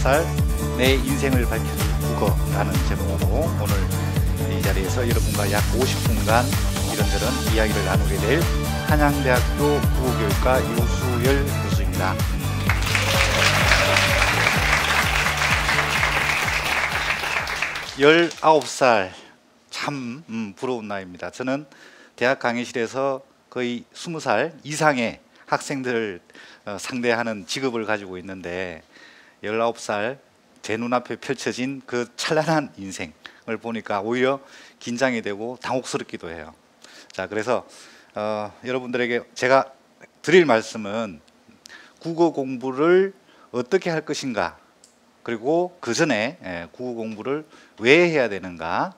19살 내 인생을 밝혀줄 국어라는 제목으로 오늘 이 자리에서 여러분과 약 50분간 이런저런 이야기를 나누게 될 한양대학교 국어교육과 유수열 교수입니다. 열 19살 참 부러운 나이입니다. 저는 대학 강의실에서 거의 20살 이상의 학생들을 상대하는 직업을 가지고 있는데 19살 제 눈앞에 펼쳐진 그 찬란한 인생을 보니까 오히려 긴장이 되고 당혹스럽기도 해요. 자, 그래서 여러분들에게 제가 드릴 말씀은 국어 공부를 어떻게 할 것인가, 그리고 그 전에 국어 공부를 왜 해야 되는가,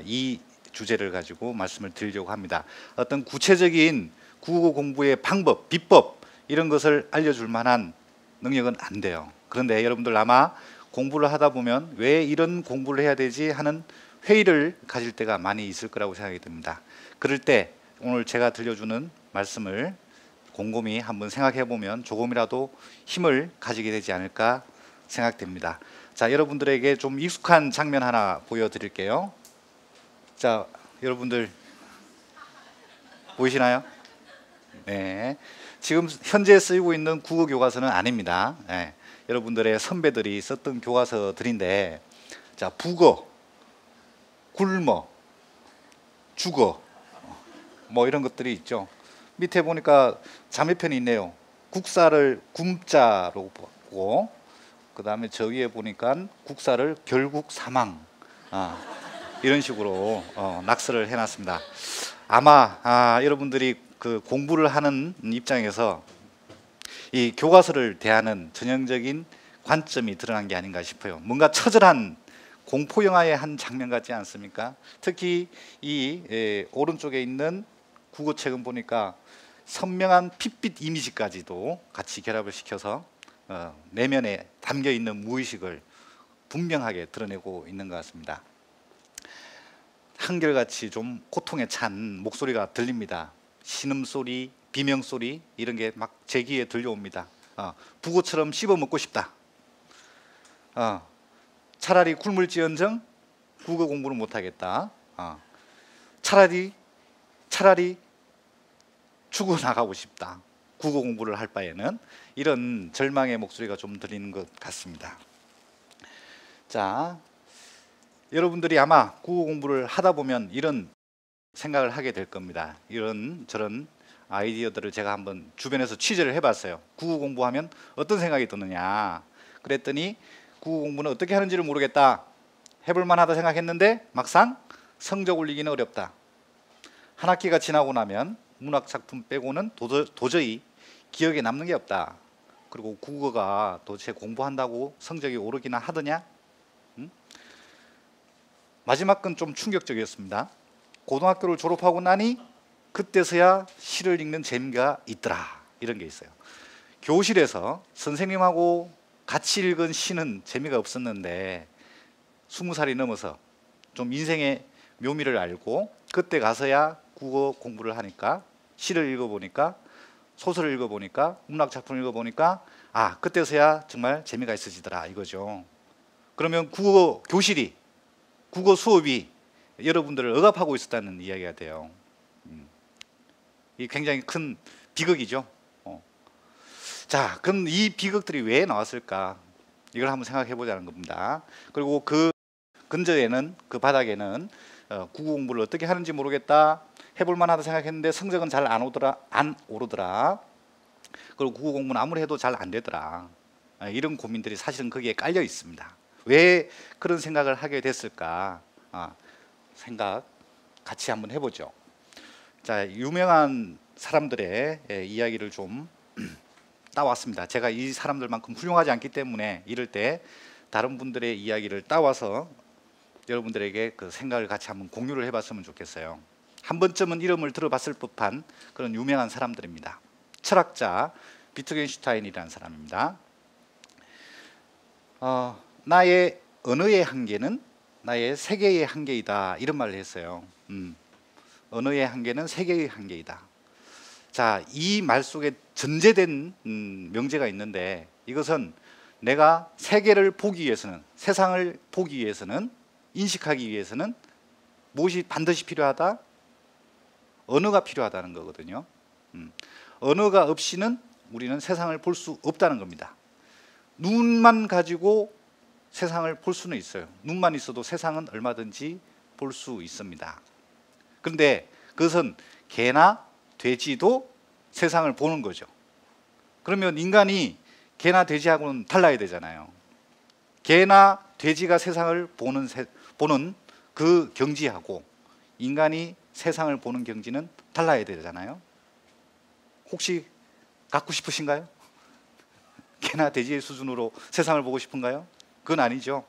이 주제를 가지고 말씀을 드리려고 합니다. 어떤 구체적인 국어 공부의 방법, 비법 이런 것을 알려줄 만한 능력은 안 돼요. 그런데 여러분들 아마 공부를 하다 보면 왜 이런 공부를 해야 되지 하는 회의를 가질 때가 많이 있을 거라고 생각이 듭니다. 그럴 때 오늘 제가 들려주는 말씀을 곰곰이 한번 생각해 보면 조금이라도 힘을 가지게 되지 않을까 생각됩니다. 자, 여러분들에게 좀 익숙한 장면 하나 보여드릴게요. 자, 여러분들 보이시나요? 네, 지금 현재 쓰이고 있는 국어 교과서는 아닙니다. 네, 여러분들의 선배들이 썼던 교과서들인데, 자, 국어, 굶어, 죽어, 뭐 이런 것들이 있죠. 밑에 보니까 자매편이 있네요. 국사를 굶자로 보고, 그 다음에 저 위에 보니까 국사를 결국 사망, 이런 식으로 낙서를 해놨습니다. 아마 여러분들이 그 공부를 하는 입장에서 이 교과서를 대하는 전형적인 관점이 드러난 게 아닌가 싶어요. 뭔가 처절한 공포 영화의 한 장면 같지 않습니까? 특히 이 오른쪽에 있는 국어책은 보니까 선명한 핏빛 이미지까지도 같이 결합을 시켜서 내면에 담겨 있는 무의식을 분명하게 드러내고 있는 것 같습니다. 한결같이 좀 고통에 찬 목소리가 들립니다. 신음소리, 비명소리 이런 게 막 제 귀에 들려옵니다. 북어처럼 씹어먹고 싶다. 차라리 굶을지언정 국어 공부는 못하겠다. 차라리 죽어나가고 싶다. 국어 공부를 할 바에는. 이런 절망의 목소리가 좀 들리는 것 같습니다. 자, 여러분들이 아마 국어 공부를 하다 보면 이런 생각을 하게 될 겁니다. 이런 저런 아이디어들을 제가 한번 주변에서 취재를 해봤어요. 국어 공부하면 어떤 생각이 드느냐. 그랬더니 국어 공부는 어떻게 하는지를 모르겠다. 해볼 만하다 생각했는데 막상 성적 올리기는 어렵다. 한 학기가 지나고 나면 문학 작품 빼고는 도저히 기억에 남는 게 없다. 그리고 국어가 도대체 공부한다고 성적이 오르기나 하더냐? 마지막 건 좀 충격적이었습니다. 고등학교를 졸업하고 나니 그때서야 시를 읽는 재미가 있더라. 이런 게 있어요. 교실에서 선생님하고 같이 읽은 시는 재미가 없었는데 20살이 넘어서 좀 인생의 묘미를 알고 그때 가서야 국어 공부를 하니까, 시를 읽어보니까, 소설을 읽어보니까, 문학 작품을 읽어보니까 그때서야 정말 재미가 있어지더라 이거죠. 그러면 국어 교실이, 국어 수업이 여러분들을 억압하고 있었다는 이야기가 돼요. 이 굉장히 큰 비극이죠. 자, 그럼 이 비극들이 왜 나왔을까? 이걸 한번 생각해 보자는 겁니다. 그리고 그 근저에는, 그 바닥에는 국어 공부를 어떻게 하는지 모르겠다. 해볼 만하다 생각했는데 성적은 잘 안 오르더라. 그리고 국어 공부는 아무리 해도 잘 안 되더라. 이런 고민들이 사실은 거기에 깔려 있습니다. 왜 그런 생각을 하게 됐을까? 생각 같이 한번 해보죠. 자, 유명한 사람들의 이야기를 좀 따왔습니다. 제가 이 사람들만큼 훌륭하지 않기 때문에 이럴 때 다른 분들의 이야기를 따와서 여러분들에게 그 생각을 같이 한번 공유를 해봤으면 좋겠어요. 한 번쯤은 이름을 들어봤을 법한 그런 유명한 사람들입니다. 철학자 비트겐슈타인이라는 사람입니다. 나의 언어의 한계는 나의 세계의 한계이다, 이런 말을 했어요. 언어의 한계는 세계의 한계이다. 자, 이 말 속에 전제된 명제가 있는데, 이것은 내가 세계를 보기 위해서는, 세상을 보기 위해서는, 인식하기 위해서는 무엇이 반드시 필요하다? 언어가 필요하다는 거거든요. 언어가 없이는 우리는 세상을 볼 수 없다는 겁니다. 눈만 가지고 세상을 볼 수는 있어요. 눈만 있어도 세상은 얼마든지 볼 수 있습니다. 그런데 그것은 개나 돼지도 세상을 보는 거죠. 그러면 인간이 개나 돼지하고는 달라야 되잖아요. 개나 돼지가 세상을 보는 그 경지하고 인간이 세상을 보는 경지는 달라야 되잖아요. 혹시 갖고 싶으신가요? 개나 돼지의 수준으로 세상을 보고 싶은가요? 그건 아니죠.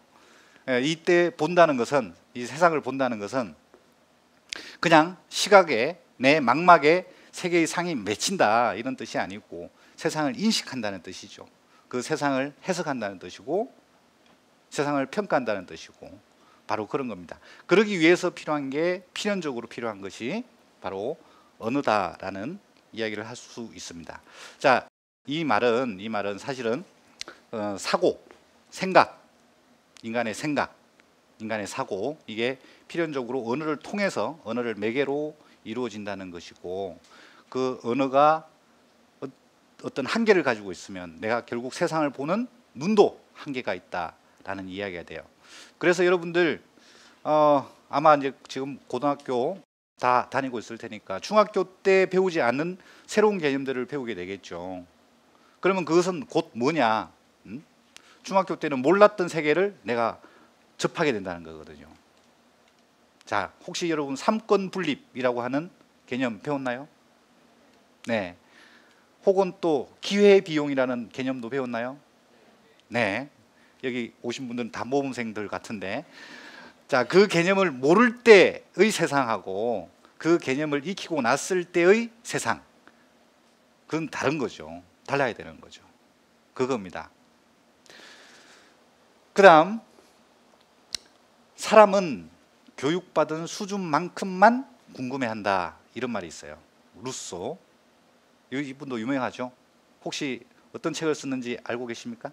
이때 본다는 것은, 이 세상을 본다는 것은 그냥 시각에, 내 망막에 세계의 상이 맺힌다 이런 뜻이 아니고 세상을 인식한다는 뜻이죠. 그 세상을 해석한다는 뜻이고 세상을 평가한다는 뜻이고 바로 그런 겁니다. 그러기 위해서 필요한 게, 필연적으로 필요한 것이 바로 언어다라는 이야기를 할 수 있습니다. 자, 이 말은 사실은 사고, 생각, 인간의 생각, 인간의 사고, 이게 필연적으로 언어를 통해서, 언어를 매개로 이루어진다는 것이고, 그 언어가 어떤 한계를 가지고 있으면 내가 결국 세상을 보는 눈도 한계가 있다라는 이야기가 돼요. 그래서 여러분들 아마 이제 지금 고등학교 다 다니고 있을 테니까 중학교 때 배우지 않는 새로운 개념들을 배우게 되겠죠. 그러면 그것은 곧 뭐냐? 중학교 때는 몰랐던 세계를 내가 접하게 된다는 거거든요. 자, 혹시 여러분 삼권 분립이라고 하는 개념 배웠나요? 네. 혹은 또 기회비용이라는 개념도 배웠나요? 네. 여기 오신 분들은 다 모범생들 같은데, 자, 그 개념을 모를 때의 세상하고 그 개념을 익히고 났을 때의 세상, 그건 다른 거죠. 달라야 되는 거죠. 그겁니다. 그 다음, 사람은 교육받은 수준만큼만 궁금해한다, 이런 말이 있어요. 루소. 이분도 유명하죠. 혹시 어떤 책을 썼는지 알고 계십니까?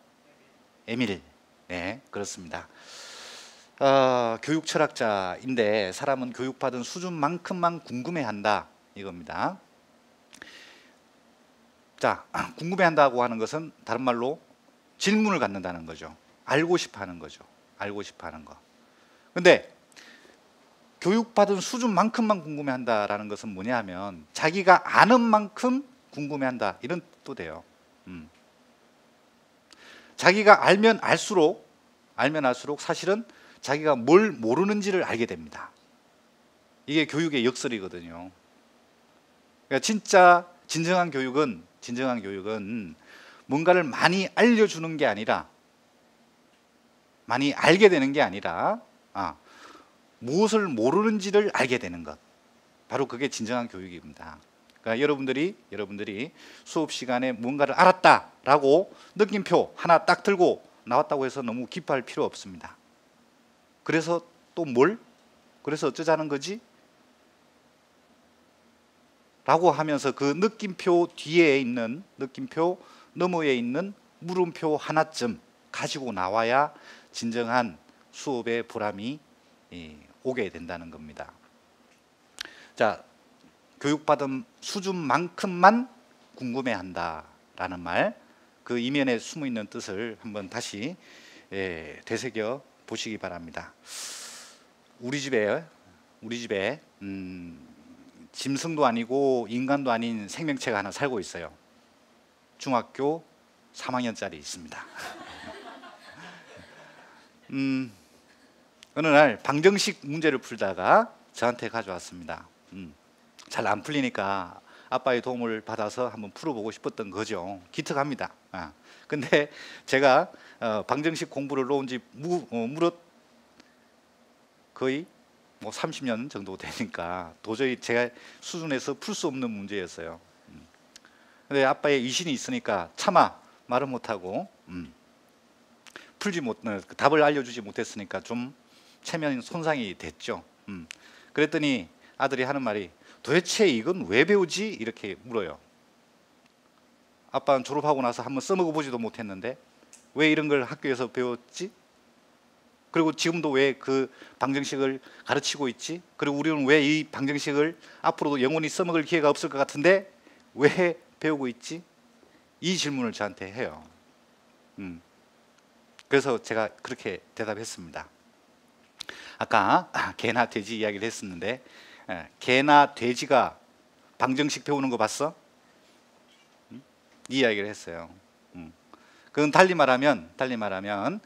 에밀. 네, 그렇습니다. 교육 철학자인데 사람은 교육받은 수준만큼만 궁금해한다, 이겁니다. 자, 궁금해한다고 하는 것은 다른 말로 질문을 갖는다는 거죠. 알고 싶어하는 거죠. 알고 싶어하는 거. 근데 교육받은 수준만큼만 궁금해한다라는 것은 뭐냐 하면 자기가 아는 만큼 궁금해한다, 이런 뜻도 돼요. 자기가 알면 알수록 사실은 자기가 뭘 모르는지를 알게 됩니다. 이게 교육의 역설이거든요. 그러니까 진짜 진정한 교육은 뭔가를 많이 알려주는 게 아니라, 많이 알게 되는 게 아니라 무엇을 모르는지를 알게 되는 것, 바로 그게 진정한 교육입니다. 그러니까 여러분들이 수업 시간에 뭔가를 알았다라고 느낌표 하나 딱 들고 나왔다고 해서 너무 기뻐할 필요 없습니다. 그래서 또 그래서 어쩌자는 거지? 라고 하면서 그 느낌표 뒤에 있는, 느낌표 너머에 있는 물음표 하나쯤 가지고 나와야 진정한 수업의 보람이 오게 된다는 겁니다. 자, 교육받은 수준만큼만 궁금해한다라는 말, 그 이면에 숨어있는 뜻을 한번 다시 되새겨 보시기 바랍니다. 우리 집에 짐승도 아니고 인간도 아닌 생명체가 하나 살고 있어요. 중학교 3학년짜리 있습니다. 어느 날 방정식 문제를 풀다가 저한테 가져왔습니다. 잘 안 풀리니까 아빠의 도움을 받아서 한번 풀어보고 싶었던 거죠. 기특합니다. 근데 제가 방정식 공부를 놓은 지 무릇 거의 30년 정도 되니까 도저히 제가 수준에서 풀 수 없는 문제였어요. 근데 아빠의 이신이 있으니까 차마 말을 못하고 답을 알려주지 못했으니까 좀 체면 손상이 됐죠. 그랬더니 아들이 하는 말이, 도대체 이건 왜 배우지? 이렇게 물어요. 아빠는 졸업하고 나서 한번 써먹어 보지도 못했는데 왜 이런 걸 학교에서 배웠지? 그리고 지금도 왜 그 방정식을 가르치고 있지? 그리고 우리는 왜 이 방정식을 앞으로도 영원히 써먹을 기회가 없을 것 같은데 왜 배우고 있지? 이 질문을 저한테 해요. 그래서 제가 그렇게 대답했습니다. 아까 개나 돼지 이야기를 했었는데, 개나 돼지가 방정식 배우는 거 봤어? 이 이야기를 했어요. 그건 달리 말하면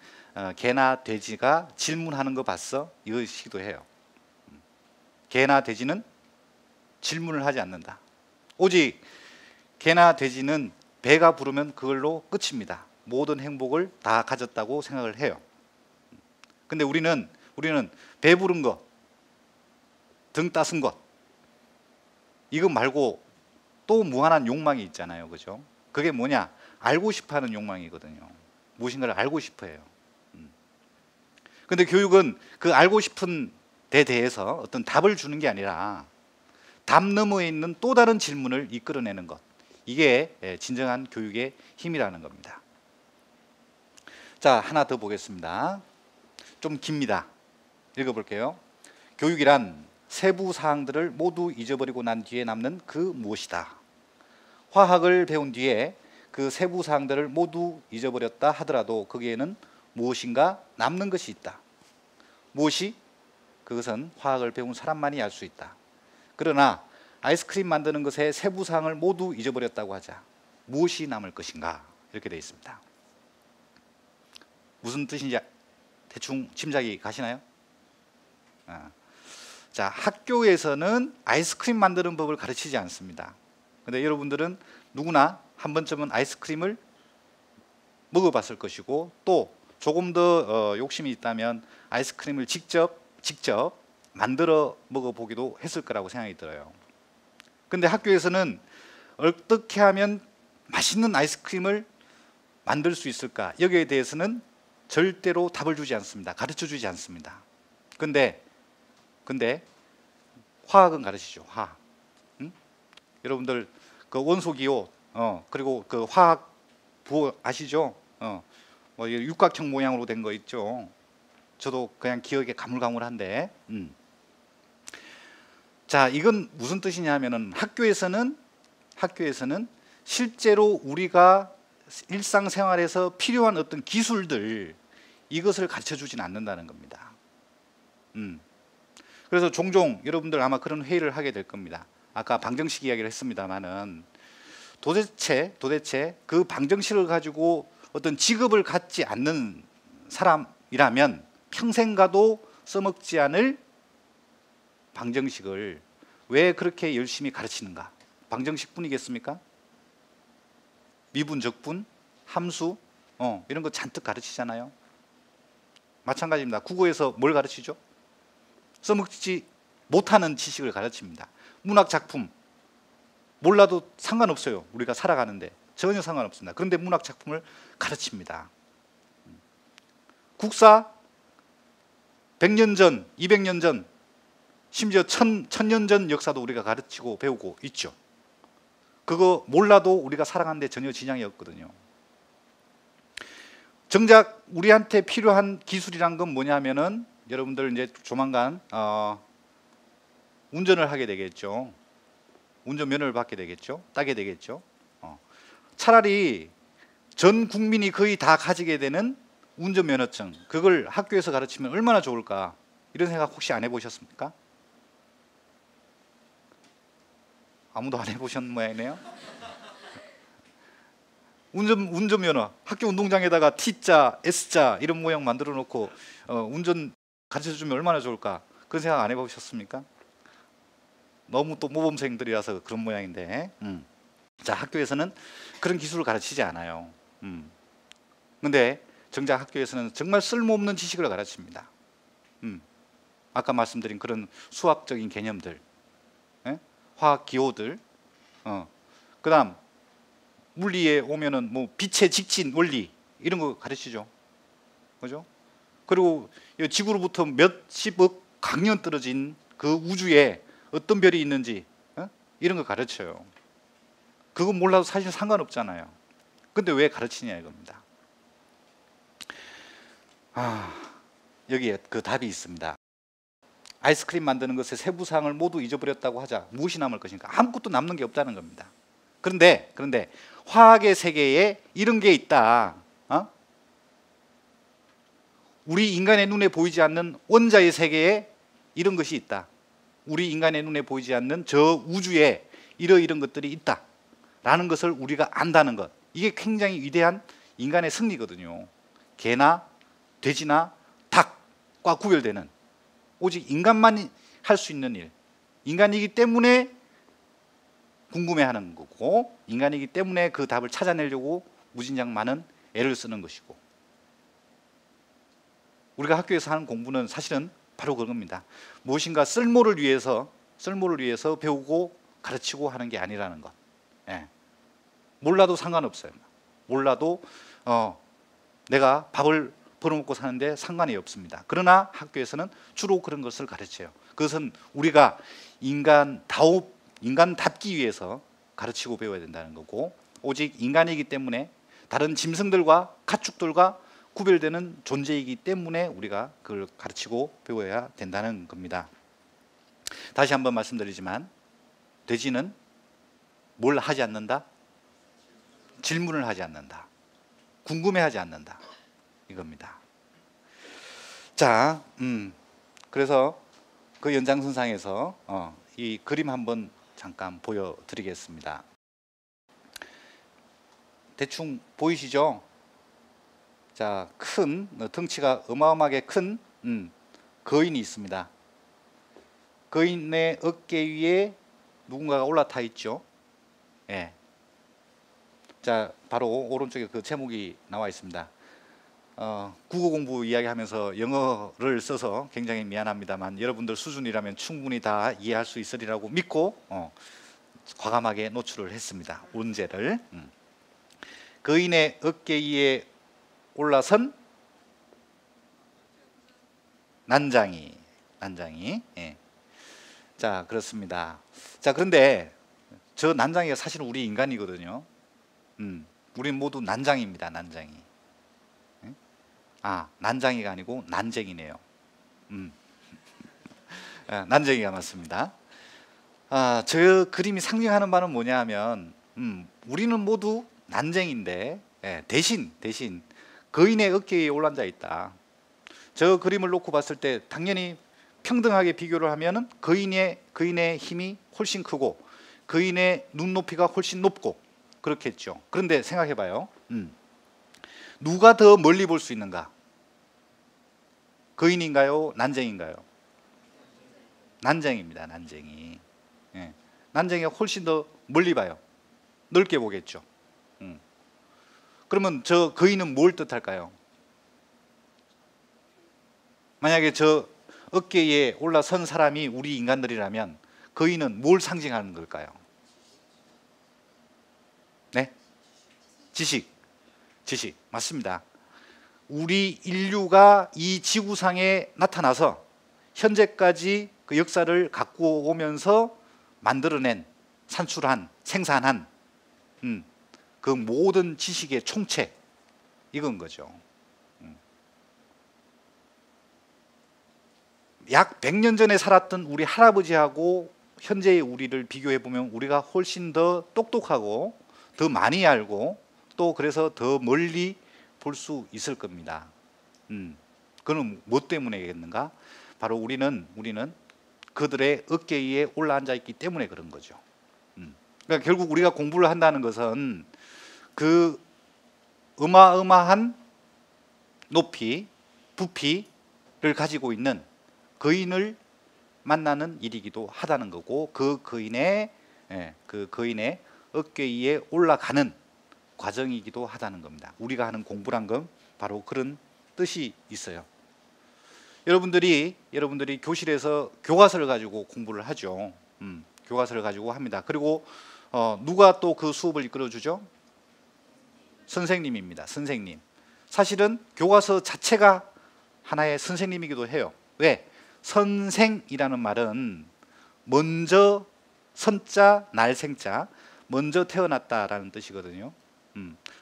개나 돼지가 질문하는 거 봤어? 이것이기도 해요. 개나 돼지는 질문을 하지 않는다. 오직 개나 돼지는 배가 부르면 그걸로 끝입니다. 모든 행복을 다 가졌다고 생각을 해요. 근데 우리는 배 부른 것, 등 따순 것, 이거 말고 또 무한한 욕망이 있잖아요. 그죠? 그게 뭐냐? 알고 싶어 하는 욕망이거든요. 무엇인가를 알고 싶어 해요. 근데 교육은 그 알고 싶은 데 대해서 어떤 답을 주는 게 아니라 답 너머에 있는 또 다른 질문을 이끌어내는 것, 이게 진정한 교육의 힘이라는 겁니다. 자, 하나 더 보겠습니다. 좀 깁니다. 읽어볼게요. 교육이란 세부 사항들을 모두 잊어버리고 난 뒤에 남는 그 무엇이다. 화학을 배운 뒤에 그 세부 사항들을 모두 잊어버렸다 하더라도 거기에는 무엇인가 남는 것이 있다. 무엇이? 그것은 화학을 배운 사람만이 알 수 있다. 그러나 아이스크림 만드는 것의 세부 사항을 모두 잊어버렸다고 하자. 무엇이 남을 것인가? 이렇게 되어 있습니다. 무슨 뜻인지 대충 짐작이 가시나요? 자, 학교에서는 아이스크림 만드는 법을 가르치지 않습니다. 근데 여러분들은 누구나 한 번쯤은 아이스크림을 먹어봤을 것이고, 또 조금 더 욕심이 있다면 아이스크림을 직접 만들어 먹어보기도 했을 거라고 생각이 들어요. 근데 학교에서는 어떻게 하면 맛있는 아이스크림을 만들 수 있을까? 여기에 대해서는 절대로 답을 주지 않습니다. 가르쳐 주지 않습니다. 근데 화학은 가르치죠. 화학. 여러분들 그 원소기호, 그리고 그 화학 부호 아시죠? 뭐 육각형 모양으로 된 거 있죠. 저도 그냥 기억에 가물가물한데. 자, 이건 무슨 뜻이냐 하면은 학교에서는 실제로 우리가 일상생활에서 필요한 어떤 기술들, 이것을 가르쳐 주진 않는다는 겁니다. 그래서 종종 여러분들 아마 그런 회의를 하게 될 겁니다. 아까 방정식 이야기를 했습니다만은 도대체 그 방정식을 가지고 어떤 직업을 갖지 않는 사람이라면 평생 가도 써먹지 않을 방정식을 왜 그렇게 열심히 가르치는가? 방정식뿐이겠습니까? 미분, 적분, 함수, 이런 거 잔뜩 가르치잖아요. 마찬가지입니다. 국어에서 뭘 가르치죠? 써먹지 못하는 지식을 가르칩니다. 문학 작품 몰라도 상관없어요. 우리가 살아가는데 전혀 상관없습니다. 그런데 문학 작품을 가르칩니다. 국사 100년 전, 200년 전, 심지어 1000년 전 역사도 우리가 가르치고 배우고 있죠. 그거 몰라도 우리가 살아가는데 전혀 지장이 없거든요. 정작 우리한테 필요한 기술이란 건 뭐냐면은, 여러분들 이제 조만간 운전을 하게 되겠죠. 운전면허를 받게 되겠죠. 따게 되겠죠. 차라리 전 국민이 거의 다 가지게 되는 운전면허증, 그걸 학교에서 가르치면 얼마나 좋을까? 이런 생각 혹시 안 해보셨습니까? 아무도 안 해보셨는 모양이네요. 운전면허 학교 운동장에다가 T자, S자 이런 모양 만들어 놓고 운전 가르쳐 주면 얼마나 좋을까? 그런 생각 안 해보셨습니까? 너무 또 모범생들이라서 그런 모양인데. 자, 학교에서는 그런 기술을 가르치지 않아요. 근데 정작 학교에서는 정말 쓸모없는 지식을 가르칩니다. 아까 말씀드린 그런 수학적인 개념들, 화학 기호들, 그다음 물리에 오면은 뭐 빛의 직진 원리 이런 거 가르치죠. 그죠? 그리고 지구로부터 몇십억 강년 떨어진 그 우주에 어떤 별이 있는지 이런 거 가르쳐요. 그건 몰라도 사실 상관없잖아요. 근데 왜 가르치냐 이겁니다. 여기에 그 답이 있습니다. 아이스크림 만드는 것의 세부사항을 모두 잊어버렸다고 하자 무엇이 남을 것인가? 아무것도 남는 게 없다는 겁니다. 그런데 화학의 세계에 이런 게 있다. 우리 인간의 눈에 보이지 않는 원자의 세계에 이런 것이 있다. 우리 인간의 눈에 보이지 않는 저 우주에 이런 것들이 있다 라는 것을 우리가 안다는 것, 이게 굉장히 위대한 인간의 승리거든요. 개나 돼지나 닭과 구별되는, 오직 인간만 할 수 있는 일, 인간이기 때문에 궁금해하는 거고, 인간이기 때문에 그 답을 찾아내려고 무진장 많은 애를 쓰는 것이고, 우리가 학교에서 하는 공부는 사실은 바로 그런 겁니다. 무엇인가 쓸모를 위해서 배우고 가르치고 하는 게 아니라는 것. 몰라도 상관없어요. 몰라도 내가 밥을 벌어먹고 사는데 상관이 없습니다. 그러나 학교에서는 주로 그런 것을 가르쳐요. 그것은 우리가 인간답기 위해서 가르치고 배워야 된다는 거고, 오직 인간이기 때문에 다른 짐승들과 가축들과 구별되는 존재이기 때문에 우리가 그걸 가르치고 배워야 된다는 겁니다. 다시 한번 말씀드리지만 돼지는 뭘 하지 않는다? 질문을 하지 않는다. 궁금해하지 않는다. 이겁니다. 자, 그래서 그 연장선상에서 이 그림 한번 잠깐 보여드리겠습니다. 대충 보이시죠? 자, 큰 덩치가 어마어마하게 큰 거인이 있습니다. 거인의 어깨 위에 누군가가 올라타 있죠. 예. 자, 바로 오른쪽에 그 제목이 나와 있습니다. 국어 공부 이야기하면서 영어를 써서 굉장히 미안합니다만 여러분들 수준이라면 충분히 다 이해할 수 있으리라고 믿고 과감하게 노출을 했습니다. 문제를. 거인의 어깨 위에 올라선 난장이. 예. 자, 그렇습니다. 자, 그런데 저 난장이가 사실은 우리 인간이거든요. 우리 모두 난장입니다. 난장이. 난장이가 아니고 난쟁이네요. 난쟁이가 맞습니다. 저 그림이 상징하는 바는 뭐냐 하면 우리는 모두 난쟁인데 대신 거인의 어깨에 올라앉아 있다. 저 그림을 놓고 봤을 때 당연히 평등하게 비교를 하면 거인의 힘이 훨씬 크고 거인의 눈높이가 훨씬 높고 그렇겠죠. 그런데 생각해 봐요. 누가 더 멀리 볼 수 있는가? 거인인가요? 난쟁인가요? 난쟁입니다. 난쟁이. 예. 난쟁이가 훨씬 더 멀리 봐요. 넓게 보겠죠. 그러면 저 거인은 뭘 뜻할까요? 만약에 저 어깨에 올라선 사람이 우리 인간들이라면 거인은 뭘 상징하는 걸까요? 네? 지식 맞습니다. 우리 인류가 이 지구상에 나타나서 현재까지 그 역사를 갖고 오면서 만들어낸, 산출한, 생산한 그 모든 지식의 총체, 이건 거죠. 약 100년 전에 살았던 우리 할아버지하고 현재의 우리를 비교해 보면 우리가 훨씬 더 똑똑하고 더 많이 알고 또 그래서 더 멀리 볼 수 있을 겁니다. 그건 뭐 때문에겠는가? 바로 우리는 그들의 어깨 위에 올라앉아 있기 때문에 그런 거죠. 그러니까 결국 우리가 공부를 한다는 것은 그 어마어마한 높이, 부피를 가지고 있는 거인을 만나는 일이기도 하다는 거고, 그 거인의 어깨 위에 올라가는 과정이기도 하다는 겁니다. 우리가 하는 공부란 건 바로 그런 뜻이 있어요. 여러분들이 교실에서 교과서를 가지고 공부를 하죠. 교과서를 가지고 합니다. 그리고 누가 또 그 수업을 이끌어 주죠? 선생님입니다. 선생님. 사실은 교과서 자체가 하나의 선생님이기도 해요. 왜? 선생이라는 말은 먼저, 선자, 날생자, 먼저 태어났다라는 뜻이거든요.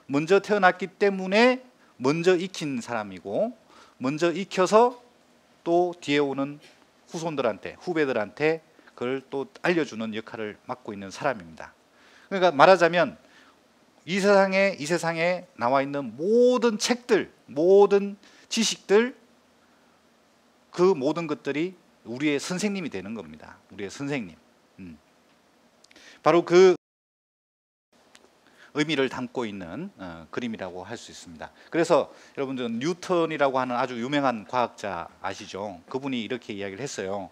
먼저 태어났기 때문에 먼저 익힌 사람이고, 먼저 익혀서 또 뒤에 오는 후손들한테, 후배들한테 그걸 또 알려주는 역할을 맡고 있는 사람입니다. 그러니까 말하자면 이 세상에 나와 있는 모든 책들, 모든 지식들, 그 모든 것들이 우리의 선생님이 되는 겁니다. 우리의 선생님. 바로 그 의미를 담고 있는 그림이라고 할 수 있습니다. 그래서 여러분들은 뉴턴이라고 하는 아주 유명한 과학자 아시죠? 그분이 이렇게 이야기를 했어요.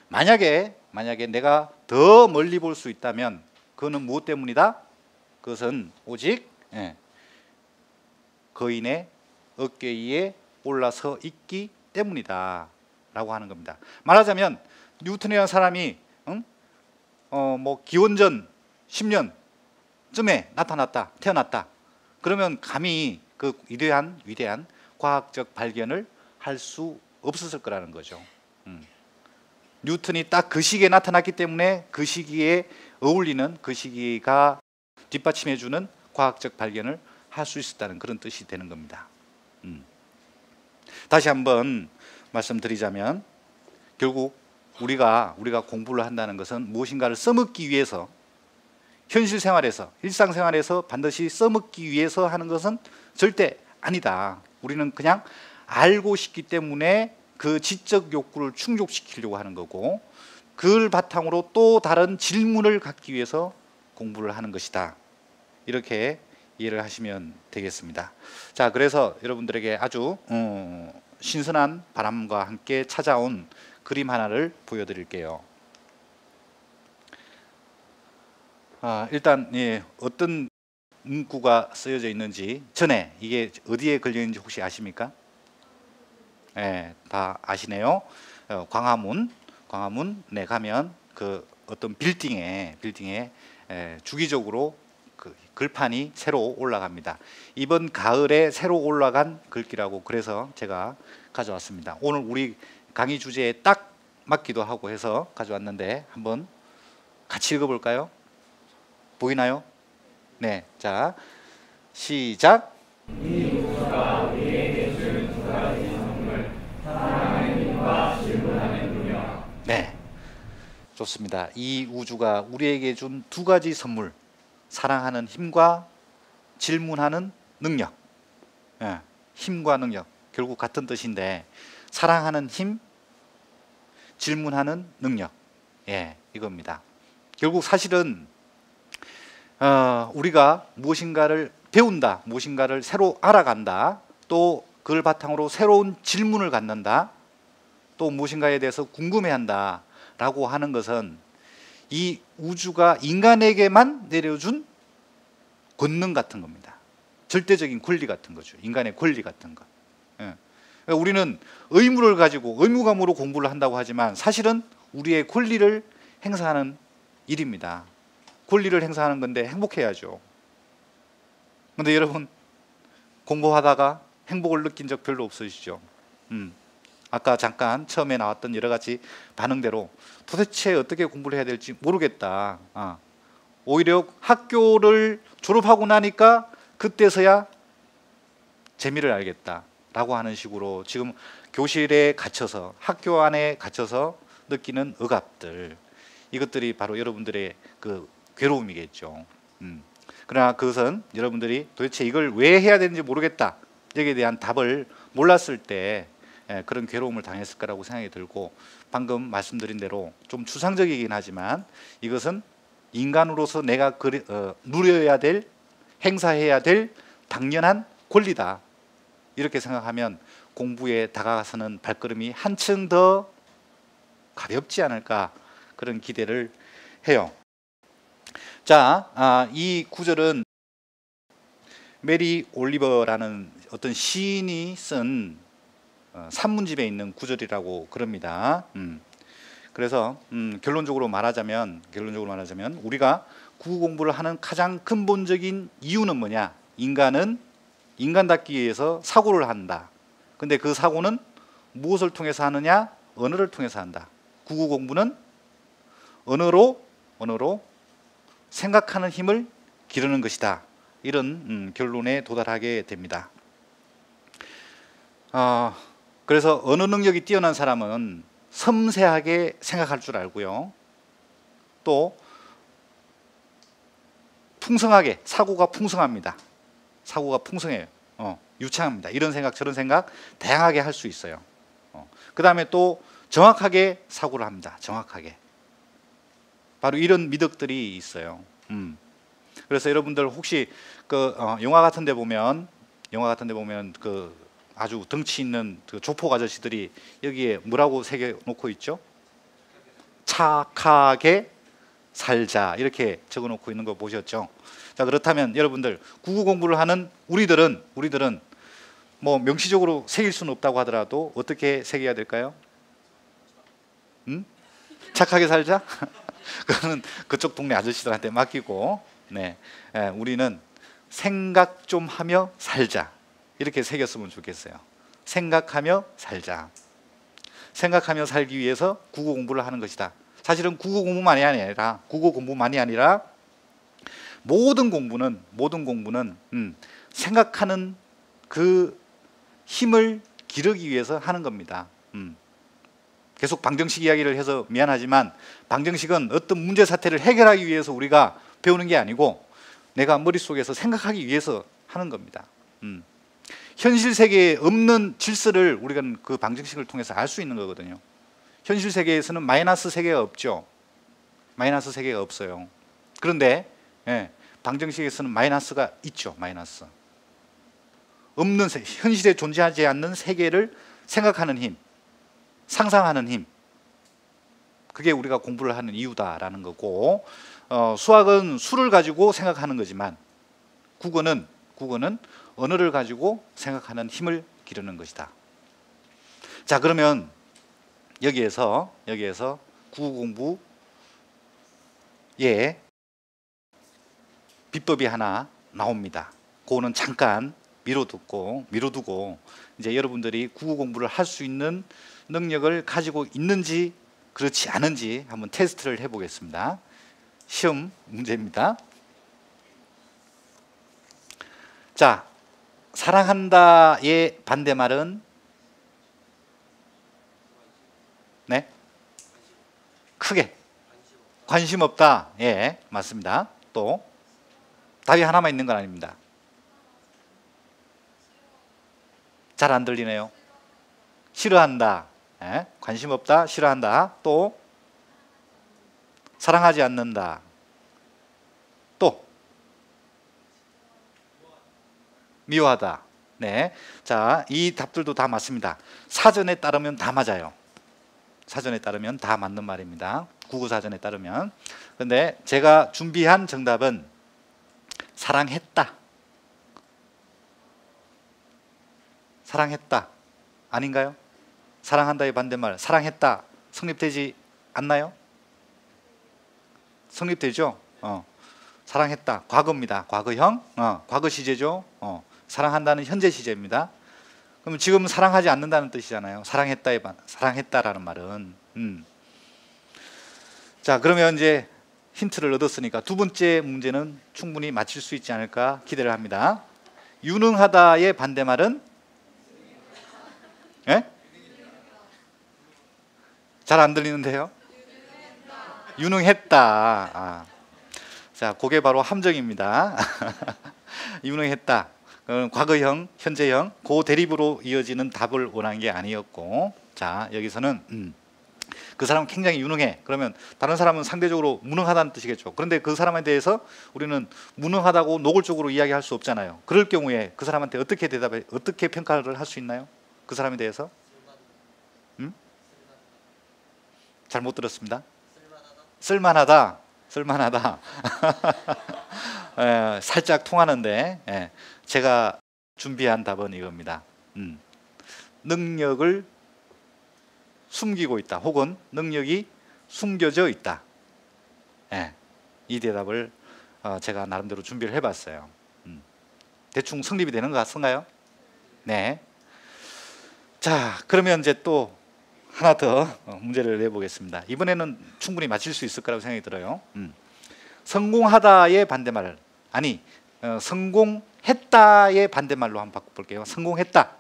만약에 내가 더 멀리 볼 수 있다면 그거는 무엇 때문이다? 그것은 오직 거인의 어깨 위에 올라서 있기 때문이다 라고 하는 겁니다. 말하자면 뉴턴이라는 사람이 뭐 기원전 10년쯤에 태어났다. 그러면 감히 그 위대한 과학적 발견을 할 수 없었을 거라는 거죠. 뉴턴이 딱 그 시기에 나타났기 때문에 그 시기에 어울리는, 그 시기가 뒷받침해주는 과학적 발견을 할 수 있었다는 그런 뜻이 되는 겁니다. 다시 한번 말씀드리자면 결국 우리가 공부를 한다는 것은 무엇인가를 써먹기 위해서, 현실 생활에서, 일상생활에서 반드시 써먹기 위해서 하는 것은 절대 아니다. 우리는 그냥 알고 싶기 때문에 그 지적 욕구를 충족시키려고 하는 거고, 그걸 바탕으로 또 다른 질문을 갖기 위해서 공부를 하는 것이다. 이렇게 이해를 하시면 되겠습니다. 자, 그래서 여러분들에게 아주 신선한 바람과 함께 찾아온 그림 하나를 보여드릴게요. 일단 어떤 문구가 쓰여져 있는지, 전에 이게 어디에 걸려 있는지 혹시 아십니까? 다 아시네요. 광화문에 가면 그 어떤 빌딩에 주기적으로 그 글판이 새로 올라갑니다. 이번 가을에 새로 올라간 글귀라고 그래서 제가 가져왔습니다. 오늘 우리 강의 주제에 딱 맞기도 하고 해서 가져왔는데 한번 같이 읽어볼까요? 보이나요? 네, 자 시작. 이 우주가 우리에게 준 두 가지 선물, 사랑하는 힘과 질문하는 능력. 네, 좋습니다. 이 우주가 우리에게 준 두 가지 선물, 사랑하는 힘과 질문하는 능력. 힘과 능력 결국 같은 뜻인데, 사랑하는 힘, 질문하는 능력, 이겁니다. 결국 사실은 우리가 무엇인가를 배운다, 무엇인가를 새로 알아간다, 또 그걸 바탕으로 새로운 질문을 갖는다, 또 무엇인가에 대해서 궁금해한다 라고 하는 것은 이 우주가 인간에게만 내려준 권능 같은 겁니다. 절대적인 권리 같은 거죠. 인간의 권리 같은 것. 우리는 의무를 가지고 의무감으로 공부를 한다고 하지만 사실은 우리의 권리를 행사하는 일입니다. 권리를 행사하는 건데 행복해야죠. 근데 여러분 공부하다가 행복을 느낀 적 별로 없으시죠? 아까 잠깐 처음에 나왔던 여러 가지 반응대로 도대체 어떻게 공부를 해야 될지 모르겠다. 오히려 학교를 졸업하고 나니까 그때서야 재미를 알겠다 라고 하는 식으로 지금 교실에 갇혀서, 학교 안에 갇혀서 느끼는 억압들, 이것들이 바로 여러분들의 그 괴로움이겠죠. 그러나 그것은 여러분들이 도대체 이걸 왜 해야 되는지 모르겠다, 여기에 대한 답을 몰랐을 때 그런 괴로움을 당했을 거라고 생각이 들고, 방금 말씀드린 대로 좀 추상적이긴 하지만 이것은 인간으로서 내가 누려야 될, 행사해야 될 당연한 권리다, 이렇게 생각하면 공부에 다가가서는 발걸음이 한층 더 가볍지 않을까, 그런 기대를 해요. 자, 이 구절은 메리 올리버라는 어떤 시인이 쓴 산문집에 있는 구절이라고 그럽니다. 그래서 결론적으로 말하자면 우리가 국어 공부를 하는 가장 근본적인 이유는 뭐냐? 인간은 인간답기 위해서 사고를 한다. 근데 그 사고는 무엇을 통해서 하느냐? 언어를 통해서 한다. 국어 공부는 언어로 생각하는 힘을 기르는 것이다. 이런 결론에 도달하게 됩니다. 그래서 언어 능력이 뛰어난 사람은 섬세하게 생각할 줄 알고요. 또 풍성하게, 사고가 풍성합니다. 사고가 풍성해요. 유창합니다. 이런 생각 저런 생각 다양하게 할 수 있어요. 그 다음에 또 정확하게 사고를 합니다. 정확하게. 바로 이런 미덕들이 있어요. 그래서 여러분들 혹시 그 영화 같은 데 보면 그 아주 덩치 있는 그 조폭 아저씨들이 여기에 뭐라고 새겨 놓고 있죠? 착하게 살자 이렇게 적어 놓고 있는 거 보셨죠? 자, 그렇다면 여러분들 국어 공부를 하는 우리들은 뭐 명시적으로 새길 수는 없다고 하더라도 어떻게 새겨야 될까요? 착하게 살자? 그거는 그쪽 동네 아저씨들한테 맡기고, 네, 우리는 생각 좀 하며 살자 이렇게 새겼으면 좋겠어요. 생각하며 살자. 생각하며 살기 위해서 국어 공부를 하는 것이다. 사실은 국어 공부만이 아니라 모든 공부는 생각하는 그 힘을 기르기 위해서 하는 겁니다. 계속 방정식 이야기를 해서 미안하지만 방정식은 어떤 문제 사태를 해결하기 위해서 우리가 배우는 게 아니고 내가 머릿속에서 생각하기 위해서 하는 겁니다. 현실 세계에 없는 질서를 우리가 그 방정식을 통해서 알 수 있는 거거든요. 현실 세계에서는 마이너스 세계가 없죠. 마이너스 세계가 없어요. 그런데 방정식에서는 마이너스가 있죠. 마이너스. 없는 현실에 존재하지 않는 세계를 생각하는 힘, 상상하는 힘, 그게 우리가 공부를 하는 이유다라는 거고, 수학은 수를 가지고 생각하는 거지만 국어는 언어를 가지고 생각하는 힘을 기르는 것이다. 자, 그러면 여기에서 국어 공부에 비법이 하나 나옵니다. 그거는 잠깐 미뤄두고 이제 여러분들이 국어 공부를 할 수 있는 능력을 가지고 있는지 그렇지 않은지 한번 테스트를 해보겠습니다. 시험 문제입니다. 자, 사랑한다의 반대말은 크게 관심 없다. 예, 맞습니다. 또 답이 하나만 있는 건 아닙니다. 잘 안 들리네요. 싫어한다. 예, 관심 없다. 싫어한다. 또 사랑하지 않는다. 또 미워하다. 네, 자, 이 답들도 다 맞습니다. 사전에 따르면 다 맞아요. 사전에 따르면 다 맞는 말입니다. 국어사전에 따르면. 그런데 제가 준비한 정답은 사랑했다. 사랑했다. 아닌가요? 사랑한다의 반대말 사랑했다. 성립되지 않나요? 성립되죠? 사랑했다. 과거입니다. 과거형. 과거 시제죠. 사랑한다는 현재 시제입니다. 그럼 지금 사랑하지 않는다는 뜻이잖아요. 사랑했다라는 말은. 자, 그러면 이제 힌트를 얻었으니까 두 번째 문제는 충분히 맞힐 수 있지 않을까 기대를 합니다. 유능하다의 반대말은? 예? 잘 안 들리는데요? 유능했다. 자, 그게 바로 함정입니다. 유능했다. 과거형, 현재형, 그 대립으로 이어지는 답을 원한 게 아니었고, 자, 여기서는 그 사람은 굉장히 유능해. 그러면 다른 사람은 상대적으로 무능하다는 뜻이겠죠. 그런데 그 사람에 대해서 우리는 무능하다고 노골적으로 이야기할 수 없잖아요. 그럴 경우에 그 사람한테 어떻게 평가를 할 수 있나요? 그 사람에 대해서? 잘 못 들었습니다. 쓸만하다. 살짝 통하는데, 제가 준비한 답은 이겁니다. 능력을 숨기고 있다. 혹은 능력이 숨겨져 있다. 이 대답을 제가 나름대로 준비를 해봤어요. 대충 성립이 되는 것 같은가요? 네. 자, 그러면 이제 또 하나 더 문제를 내보겠습니다. 이번에는 충분히 맞힐 수 있을 거라고 생각이 들어요. 성공하다의 반대말, 성공했다의 반대말로 한번 바꿔볼게요. 성공했다.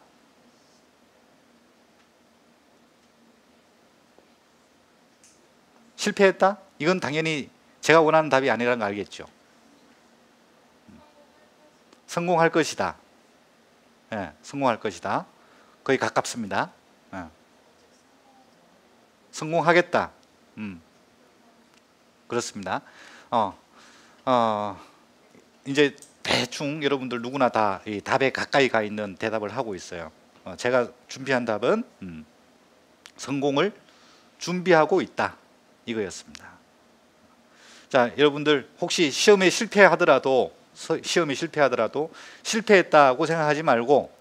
실패했다? 이건 당연히 제가 원하는 답이 아니라는 거 알겠죠? 성공할 것이다. 예, 성공할 것이다. 거의 가깝습니다. 예. 성공하겠다. 그렇습니다. 이제 대충 여러분들 누구나 다 이 답에 가까이 가 있는 대답을 하고 있어요. 제가 준비한 답은 성공을 준비하고 있다 이거였습니다. 자, 여러분들 혹시 시험에 실패하더라도 실패했다고 생각하지 말고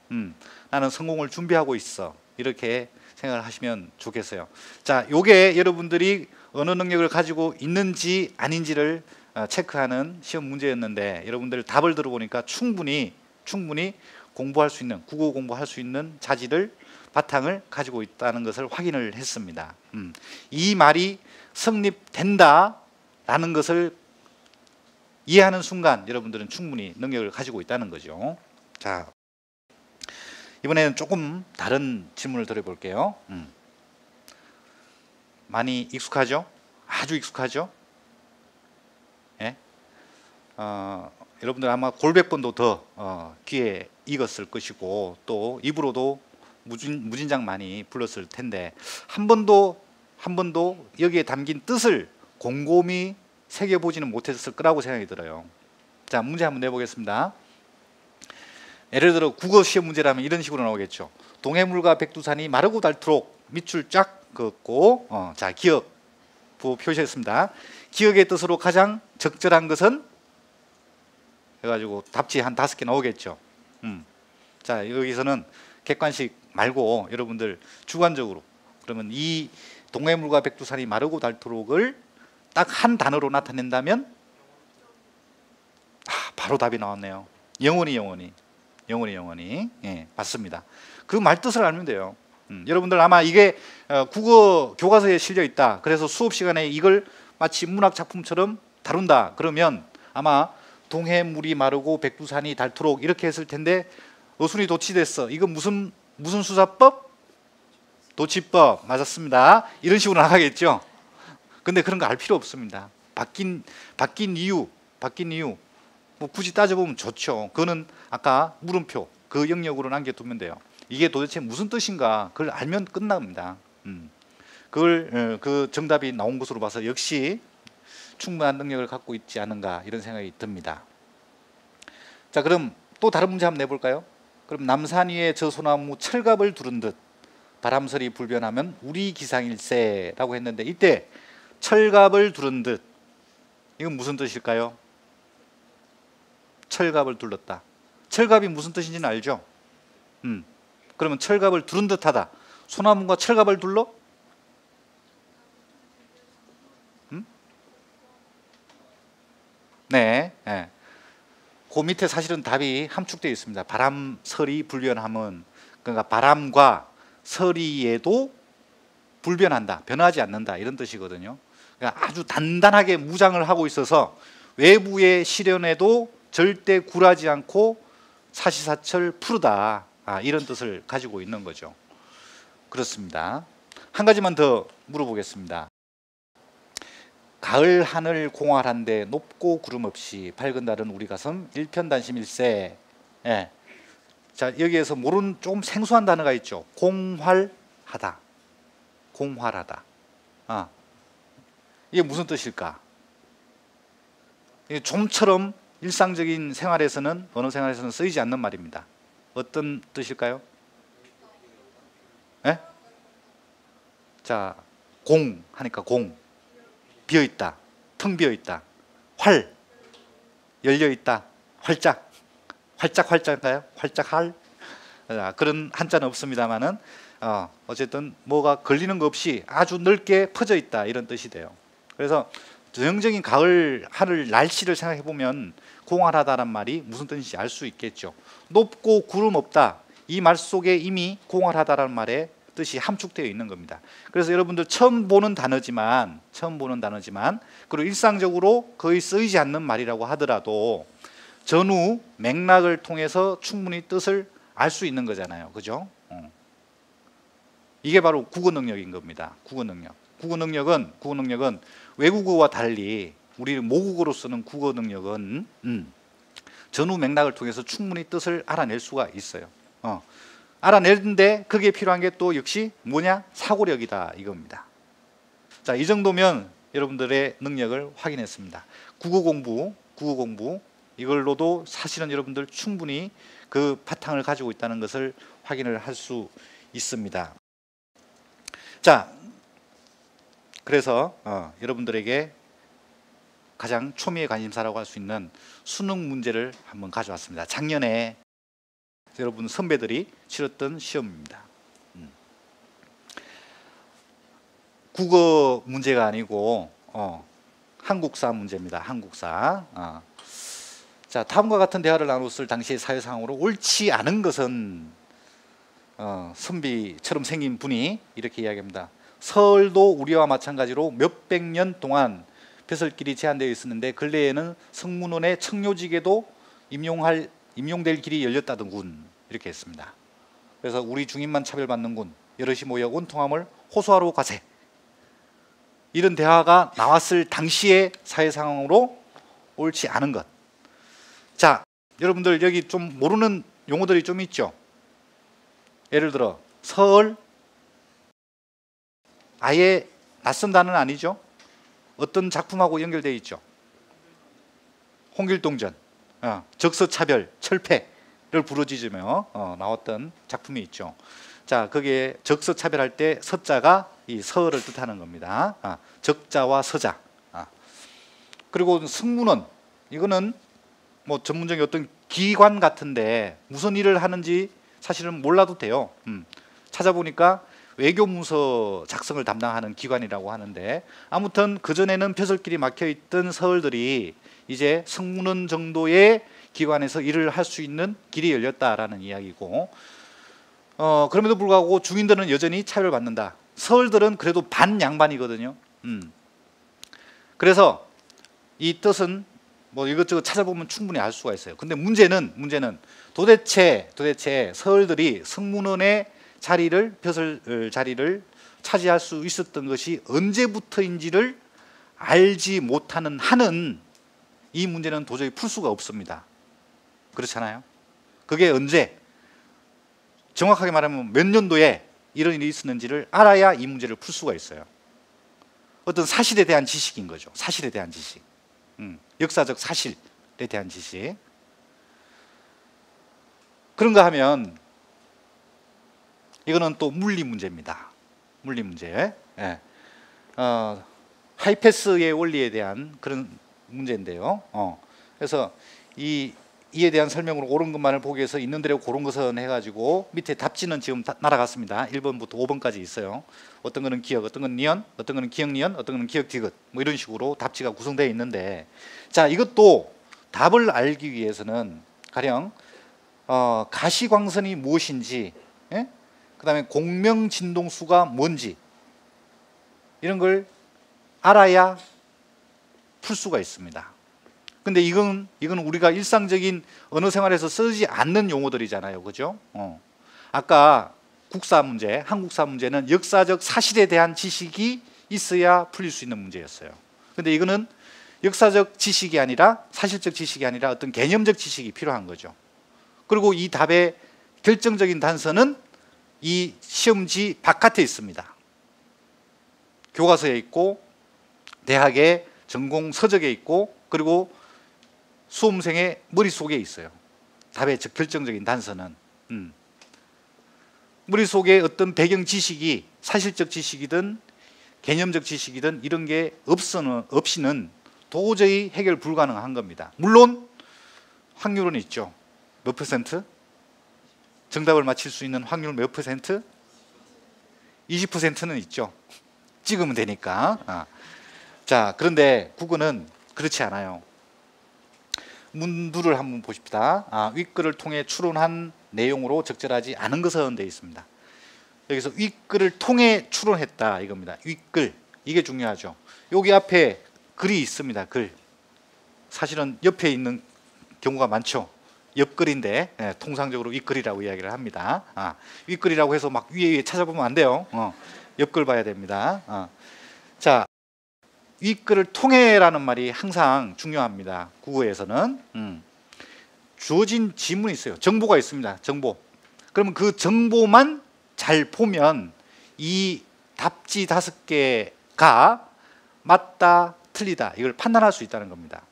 나는 성공을 준비하고 있어 이렇게 생각을 하시면 좋겠어요. 자, 요게 여러분들이 어느 능력을 가지고 있는지 아닌지를 체크하는 시험 문제였는데 여러분들 답을 들어보니까 충분히 공부할 수 있는 국어 공부할 수 있는 자질을 바탕을 가지고 있다는 것을 확인을 했습니다. 이 말이 성립된다라는 것을 이해하는 순간 여러분들은 충분히 능력을 가지고 있다는 거죠. 자, 이번에는 조금 다른 질문을 드려볼게요. 많이 익숙하죠? 아주 익숙하죠? 예? 여러분들 아마 골백 번도 더 귀에 익었을 것이고 또 입으로도 무진장 많이 불렀을 텐데 한 번도 여기에 담긴 뜻을 곰곰이 새겨보지는 못했을 거라고 생각이 들어요. 자, 문제 한번 내보겠습니다. 예를 들어 국어 시험 문제라면 이런 식으로 나오겠죠. 동해물과 백두산이 마르고 닳도록 밑줄 쫙 그었고 자, 기억 부호 표시했습니다. 기억의 뜻으로 가장 적절한 것은 해가지고 답지 한 5개 나오겠죠. 자, 여기서는 객관식 말고 여러분들 주관적으로 그러면 이 동해물과 백두산이 마르고 닳도록을 딱 한 단어로 나타낸다면 바로 답이 나왔네요. 영원히 예, 맞습니다. 그 말뜻을 알면 돼요. 여러분들 아마 이게 국어 교과서에 실려 있다. 그래서 수업 시간에 이걸 마치 문학 작품처럼 다룬다. 그러면 아마 동해물이 마르고 백두산이 닳도록 이렇게 했을 텐데 어순이 도치됐어. 이건 무슨 수사법? 도치법. 맞았습니다. 이런 식으로 나가겠죠. 근데 그런 거 알 필요 없습니다. 바뀐 이유 뭐 굳이 따져보면 좋죠. 그거는 아까 물음표 그 영역으로 남겨두면 돼요. 이게 도대체 무슨 뜻인가 그걸 알면 끝납니다. 그걸 그 정답이 나온 것으로 봐서 역시 충분한 능력을 갖고 있지 않은가 이런 생각이 듭니다. 자, 그럼 또 다른 문제 한번 내볼까요? 그럼 남산 위에 저 소나무 철갑을 두른 듯 바람설이 불변하면 우리 기상일세라고 했는데 이때 철갑을 두른 듯 이건 무슨 뜻일까요? 철갑을 둘렀다. 철갑이 무슨 뜻인지는 알죠? 그러면 철갑을 두른 듯하다. 소나무가 철갑을 둘러? 네. 그 밑에 사실은 답이 함축되어 있습니다. 바람설이 불변하면 그러니까 바람과 서리에도 불변한다. 변하지 않는다. 이런 뜻이거든요. 그러니까 아주 단단하게 무장을 하고 있어서 외부의 시련에도 절대 굴하지 않고 사시사철 푸르다. 이런 뜻을 가지고 있는 거죠. 그렇습니다. 한 가지만 더 물어보겠습니다. 가을 하늘 공활한데 높고 구름 없이 밝은 달은 우리 가슴 일편단심일세. 예. 자, 여기에서 모르는 좀 생소한 단어가 있죠. 공활하다. 이게 무슨 뜻일까? 이게 좀처럼 일상적인 생활에서는 어느 생활에서는 쓰이지 않는 말입니다. 어떤 뜻일까요? 예? 자, 공 하니까 공 비어있다, 텅 비어있다. 활 열려있다, 활짝인가요? 활짝할? 그런 한자는 없습니다만은 어쨌든 뭐가 걸리는 거 없이 아주 넓게 퍼져 있다 이런 뜻이 돼요. 그래서 전형적인 가을 하늘 날씨를 생각해 보면 공활하다란 말이 무슨 뜻인지 알 수 있겠죠. 높고 구름 없다 이 말 속에 이미 공활하다라는 말의 뜻이 함축되어 있는 겁니다. 그래서 여러분들 처음 보는 단어지만 그리고 일상적으로 거의 쓰이지 않는 말이라고 하더라도 전후 맥락을 통해서 충분히 뜻을 알 수 있는 거잖아요. 그죠? 이게 바로 국어 능력인 겁니다. 국어 능력. 국어 능력은 외국어와 달리 우리 모국어로 쓰는 국어 능력은 전후 맥락을 통해서 충분히 뜻을 알아낼 수가 있어요. 알아내는데 그게 필요한 게 또 역시 뭐냐? 사고력이다 이겁니다. 자, 이 정도면 여러분들의 능력을 확인했습니다. 국어 공부 이걸로도 사실은 여러분들 충분히 그 바탕을 가지고 있다는 것을 확인을 할 수 있습니다. 자, 그래서 여러분들에게 가장 초미의 관심사라고 할 수 있는 수능 문제를 한번 가져왔습니다. 작년에 여러분 선배들이 치렀던 시험입니다. 국어 문제가 아니고 한국사 문제입니다. 한국사. 자, 다음과 같은 대화를 나눴을 당시의 사회 상황으로 옳지 않은 것은 선비처럼 생긴 분이 이렇게 이야기합니다. 서울도 우리와 마찬가지로 몇백 년 동안 벼슬길이 제한되어 있었는데 근래에는 성문원의 청료직에도 임용될 길이 열렸다던군 이렇게 했습니다. 그래서 우리 중인만 차별받는군 여럿이 모여 온통함을 호소하러 가세. 이런 대화가 나왔을 당시의 사회 상황으로 옳지 않은 것. 자, 여러분들 여기 좀 모르는 용어들이 좀 있죠. 예를 들어 서울, 아예 낯선 단어는 아니죠. 어떤 작품하고 연결되어 있죠. 홍길동전, 적서차별, 철폐를 부르짖으며 나왔던 작품이 있죠. 자, 거기에 적서차별할 때 서자가 이 서를 뜻하는 겁니다. 적자와 서자. 그리고 승문원, 이거는 뭐 전문적인 어떤 기관 같은데 무슨 일을 하는지 사실은 몰라도 돼요. 찾아보니까 외교문서 작성을 담당하는 기관이라고 하는데, 아무튼 그전에는 벼슬길이 막혀있던 서울들이 이제 승문원 정도의 기관에서 일을 할 수 있는 길이 열렸다라는 이야기고, 그럼에도 불구하고 중인들은 여전히 차별받는다. 서울들은 그래도 반양반이거든요. 그래서 이 뜻은 뭐 이것저것 찾아보면 충분히 알 수가 있어요. 근데 문제는 도대체 서울들이 승문원의 벼슬 자리를 차지할 수 있었던 것이 언제부터인지를 알지 못하는 한은 이 문제는 도저히 풀 수가 없습니다. 그렇잖아요. 그게 언제, 정확하게 말하면 몇 년도에 이런 일이 있었는지를 알아야 이 문제를 풀 수가 있어요. 어떤 사실에 대한 지식인 거죠. 사실에 대한 지식. 역사적 사실에 대한 지식. 그런가 하면 이거는 또 물리 문제입니다. 물리 문제. 예. 하이패스의 원리에 대한 그런 문제인데요. 그래서 이에 대한 설명으로 옳은 것만을 보기 위해서 있는 대로 고른 것은 해가지고 밑에 답지는 지금 날아갔습니다. 1번부터 5번까지 있어요. 어떤 거는 기억, 어떤 건 니언, 어떤 거는 기억 니언, 어떤 거는 기억 디귿, 뭐 이런 식으로 답지가 구성되어 있는데, 자, 이것도 답을 알기 위해서는 가령 가시광선이 무엇인지, 예? 그 다음에 공명진동수가 뭔지 이런 걸 알아야 풀 수가 있습니다. 근데 이건 우리가 일상적인 언어 생활에서 쓰지 않는 용어들이잖아요. 그죠? 아까 국사 문제, 한국사 문제는 역사적 사실에 대한 지식이 있어야 풀릴 수 있는 문제였어요. 근데 이거는 역사적 지식이 아니라, 사실적 지식이 아니라 어떤 개념적 지식이 필요한 거죠. 그리고 이 답의 결정적인 단서는 이 시험지 바깥에 있습니다. 교과서에 있고 대학의 전공 서적에 있고 그리고 수험생의 머릿속에 있어요. 답의 결정적인 단서는. 머릿속에 어떤 배경 지식이 사실적 지식이든 개념적 지식이든 이런 게 없이는 도저히 해결 불가능한 겁니다. 물론 확률은 있죠. 몇 퍼센트? 정답을 맞힐 수 있는 확률 몇 퍼센트? 20%는 있죠. 찍으면 되니까. 자, 그런데 국어는 그렇지 않아요. 문두를 한번 보십시다. 윗글을 통해 추론한 내용으로 적절하지 않은 것은 되어 있습니다. 여기서 윗글을 통해 추론했다 이겁니다. 윗글, 이게 중요하죠. 여기 앞에 글이 있습니다. 글. 사실은 옆에 있는 경우가 많죠. 옆글인데 통상적으로 윗글이라고 이야기를 합니다. 윗글이라고 해서 막 위에 찾아보면 안 돼요. 옆글 봐야 됩니다. 자, 윗글을 통해라는 말이 항상 중요합니다. 국어에서는 주어진 지문이 있어요. 정보가 있습니다. 정보. 그러면 그 정보만 잘 보면 이 답지 5개가 맞다, 틀리다 이걸 판단할 수 있다는 겁니다.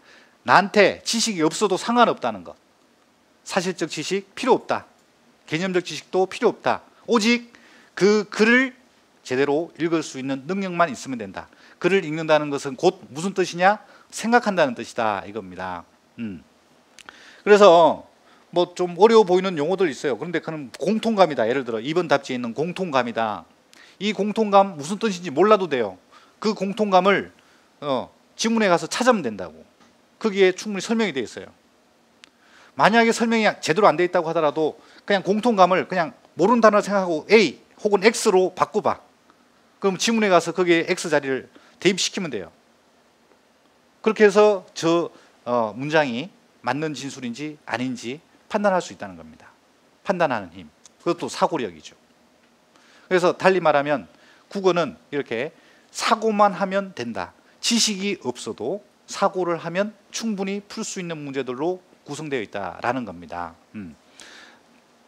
나한테 지식이 없어도 상관없다는 것. 사실적 지식 필요 없다. 개념적 지식도 필요 없다. 오직 그 글을 제대로 읽을 수 있는 능력만 있으면 된다. 글을 읽는다는 것은 곧 무슨 뜻이냐? 생각한다는 뜻이다 이겁니다. 그래서 뭐 좀 어려워 보이는 용어들 있어요. 그런데 그는 공통감이다. 예를 들어 이번 답지에 있는 공통감이다. 이 공통감 무슨 뜻인지 몰라도 돼요. 그 공통감을 지문에 가서 찾으면 된다고. 거기에 충분히 설명이 되어 있어요. 만약에 설명이 제대로 안 되어 있다고 하더라도 그냥 공통감을 그냥 모르는 단어를 생각하고 A 혹은 X로 바꿔봐. 그럼 지문에 가서 거기에 X 자리를 대입시키면 돼요. 그렇게 해서 저 문장이 맞는 진술인지 아닌지 판단할 수 있다는 겁니다. 판단하는 힘. 그것도 사고력이죠. 그래서 달리 말하면 국어는 이렇게 사고만 하면 된다. 지식이 없어도 사고를 하면 충분히 풀 수 있는 문제들로 구성되어 있다라는 겁니다.